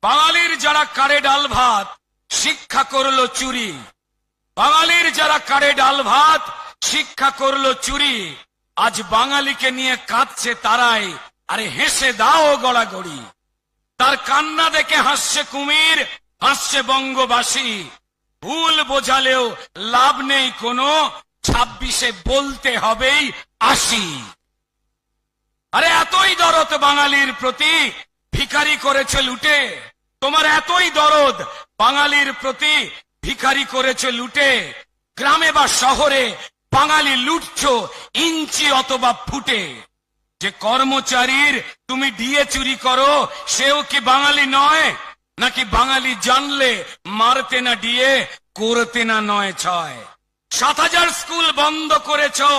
বাঙালির যারা কারে ডাল ভাত শিক্ষা করলো চুরি, বাঙালির যারা কারে ডাল ভাত শিক্ষা করলো চুরি, আজ বাঙালিকে নিয়ে কাঁদছে তারাই, আরে হেসে দাও গড়াগড়ি। তার কান্না দেখে হাসছে কুমির, হাসছে বঙ্গবাসী। ভুল বোঝালেও লাভ নেই কোনো, 26-এ বলতে হবেই 80। আরে এতই দরদ বাঙালির প্রতি, ভিখারি করেছে লুটে। তোমার এতই দরদ বাঙালির প্রতি, ভিখারি করেছে লুটে। গ্রামে বা শহরে বাঙালি লুটছো ইঞ্চি অথবা ফুটে। যে কর্মচারীর তুমি ডিএ চুরি করো, সেও কি বাঙালি নয়? নাকি বাঙালি জানলে মারতে না ডিএ, করতে না 9-6? 7,000 স্কুল বন্ধ করেছো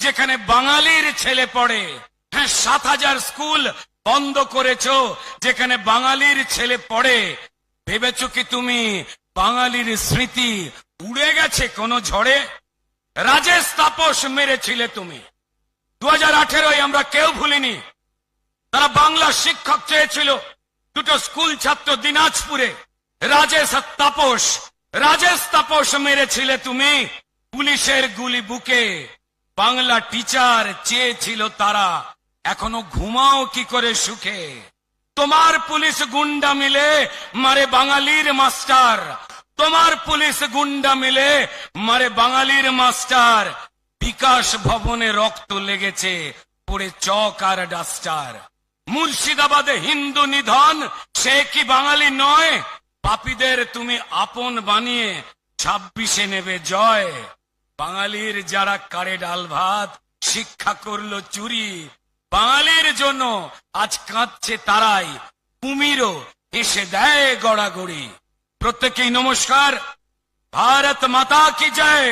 যেখানে বাঙালির ছেলে পড়ে। হ্যাঁ, 7,000 স্কুল বন্ধ করেছো যেখানে বাঙালির ছেলে পড়ে। ভেবেছো কি তুমি বাঙালির স্মৃতি উড়ে গেছে কোনো ঝড়ে? রাজেশ তাপস মেরেছিলে তুমি, 2018-য় আমরা কেউ ভুলিনি। তারা বাংলা শিক্ষক চেয়েছিল, দুটো স্কুল ছাত্র দিনাজপুরে। রাজেশ তাপস মেরেছিলে তুমি, পুলিশের গুলি বুকে। বাংলা টিচার চেয়েছিল তারা, এখনো ঘুমাও কি করে সুখে? তোমার পুলিশ গুন্ডা মিলে মারে বাঙালির মাস্টার, তোমার পুলিশ গুন্ডা মিলে মারে বাঙালির মাস্টার। বিকাশ ভবনে রক্ত লেগেছে পড়ে চক আর ডাস্টার। মুর্শিদাবাদে হিন্দু নিধন, সে কি বাঙালি নয়? পাপীদের তুমি আপন বানিয়ে 26-এ নেবে জয়। বাঙালির যারা কারে ডাল ভাত শিক্ষা করলো চুরি, বাঙালির জন্য আজ কাঁদছে তারাই, কুমিরও এসে দেয় গড়াগড়ি। প্রত্যেকেই নমস্কার। ভারত মাতা কি জয়।